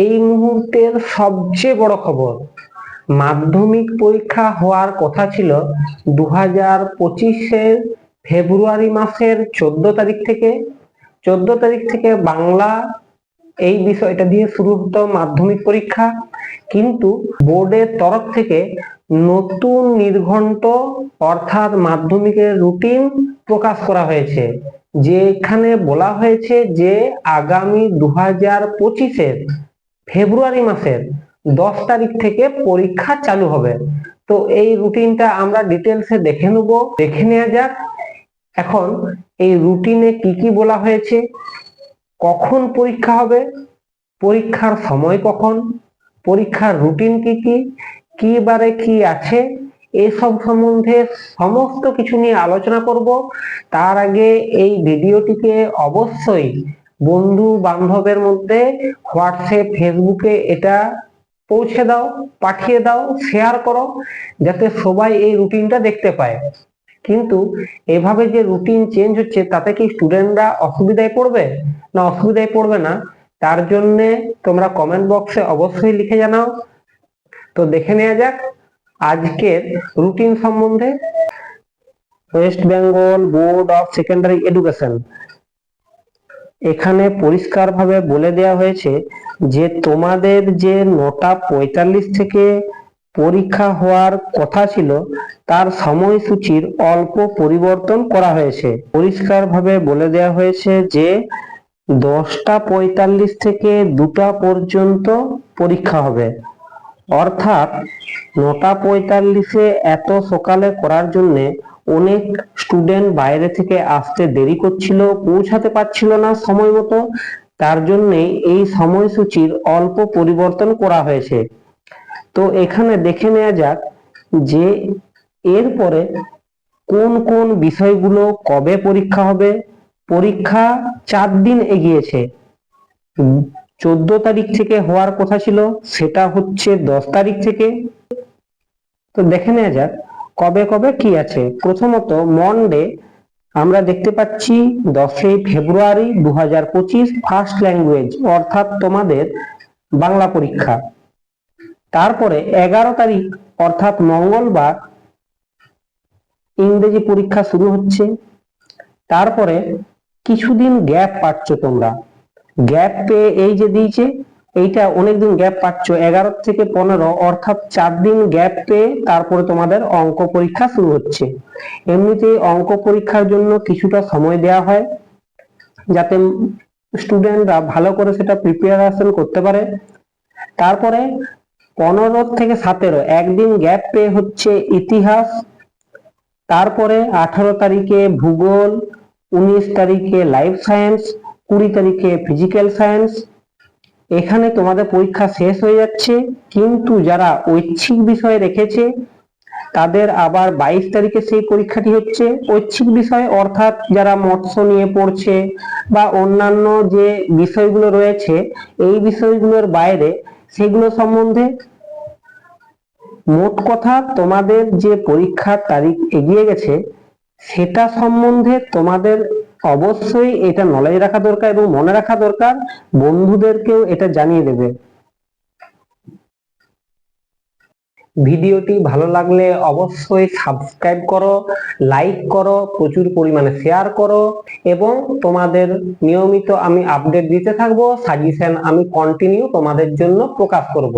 এই মুহূর্তের সবচেয়ে বড় খবর, মাধ্যমিক পরীক্ষা হওয়ার কথা ছিল 2025-এর ফেব্রুয়ারি মাসের 14 তারিখ থেকে। 14 তারিখ থেকে বাংলা এই বিষয়টা দিয়ে শুরু হতো মাধ্যমিক পরীক্ষা, কিন্তু বোর্ডের তরফ থেকে নতুন নির্ঘণ্ট অর্থাৎ মাধ্যমিকের রুটিন প্রকাশ করা হয়েছে, যেখানে বলা হয়েছে যে আগামী 2025-এর ফেব্রুয়ারি মাসের 10 তারিখ থেকে পরীক্ষা চালু হবে। তো এই রুটিনটা আমরা ডিটেলসে দেখে নেওয়া যাক। এখন এই রুটিনে কি কি বলা হয়েছে, কখন পরীক্ষা হবে, পরীক্ষার সময় কখন, পরীক্ষার রুটিন কি কি, কি বারে কি আছে, এসব সম্বন্ধে সমস্ত কিছু নিয়ে আলোচনা করব। তার আগে এই ভিডিওটিকে অবশ্যই বন্ধু বান্ধবের মধ্যে হোয়াটসঅ্যাপ, ফেসবুকে এটা পৌঁছে দাও, পাঠিয়ে দাও, শেয়ার করো, যাতে সবাই এই রুটিনটা দেখতে পায়। কিন্তু এভাবে যে রুটিন চেঞ্জ হচ্ছে, তাতে কি স্টুডেন্টরা অসুবিধায় পড়বে না অসুবিধায় পড়বে না, তার জন্য তোমরা কমেন্ট বক্সে অবশ্যই লিখে জানাও। তো দেখে নেওয়া যাক আজকের রুটিন সম্বন্ধে। West Bengal board of secondary education, এখানে পরিষ্কারভাবে বলে দেওয়া হয়েছে যে তোমাদের যে 9:45 থেকে পরীক্ষা হওয়ার কথা ছিল, তার সময়সূচির অল্প পরিবর্তন করা হয়েছে। পরিষ্কারভাবে বলে দেওয়া হয়েছে যে 10:45 থেকে 2টা পর্যন্ত পরীক্ষা হবে। অর্থাৎ 9:45-এ এত সকালে করার জন্য অনেক স্টুডেন্ট বাইরে থেকে আসতে দেরি করছিল, পৌঁছাতে পারছিল না সময় মতো। তার জন্যে এই সময়সূচির অল্প পরিবর্তন করা হয়েছে। তো এখানে দেখে নেওয়া যাক যে এরপরে কোন কোন বিষয়গুলো কবে পরীক্ষা হবে। পরীক্ষা 4 দিন এগিয়েছে। 14 তারিখ থেকে হওয়ার কথা ছিল, সেটা হচ্ছে 10 তারিখ থেকে। তো দেখে নেওয়া যাক কবে কবে কি আছে। প্রথমত মনডে আমরা দেখতে পাচ্ছি 10 ফেব্রুয়ারি 2025 ফার্স্ট ল্যাঙ্গুয়েজ অর্থাৎ তোমাদের বাংলা পরীক্ষা। তারপরে 11 তারিখ অর্থাৎ মঙ্গলবার ইংরেজি পরীক্ষা শুরু হচ্ছে। তারপরে কিছুদিন গ্যাপ পাচ্ছ তোমরা, গ্যাপ পেয়ে এই যে দিয়েছে, এইটা অনেকদিন গ্যাপ পাচ্ছ, 11 থেকে 15 অর্থাৎ 4 দিন গ্যাপ পেয়ে তারপরে তোমাদের অঙ্ক পরীক্ষা শুরু হচ্ছে। এমনিতেই অঙ্ক পরীক্ষার জন্য কিছুটা সময় দেওয়া হয়, যাতে স্টুডেন্টরা ভালো করে সেটা প্রিপারেশন করতে পারে। তারপরে 15 থেকে 17 একদিন গ্যাপ পেয়ে হচ্ছে ইতিহাস। তারপরে 18 তারিখে ভূগোল, 19 তারিখে লাইফ সায়েন্স, 20 তারিখে ফিজিক্যাল সায়েন্স। এখানে তোমাদের পরীক্ষা শেষ হয়ে যাচ্ছে, কিন্তু যারা ঐচ্ছিক বিষয় রেখেছে তাদের আবার 22 তারিখে সেই পরীক্ষাটি হচ্ছে। ঐচ্ছিক বিষয় অর্থাৎ যারা মৎস্য নিয়ে পড়ছে বা অন্যান্য যে বিষয়গুলো রয়েছে, এই বিষয়গুলোর বাইরে সেগুলো সম্বন্ধে। মোট কথা তোমাদের যে পরীক্ষার তারিখ এগিয়ে গেছে, সেটা সম্বন্ধে তোমাদের অবশ্যই এটা নলেজ রাখা দরকার এবং মনে রাখা দরকার, বন্ধুদেরকেও এটা জানিয়ে দেবে। ভিডিওটি ভালো লাগলে অবশ্যই সাবস্ক্রাইব করো, লাইক করো, প্রচুর পরিমাণে শেয়ার করো, এবং তোমাদের নিয়মিত আমি আপডেট দিতে থাকবো, সাজেশন আমি কন্টিনিউ তোমাদের জন্য প্রকাশ করব।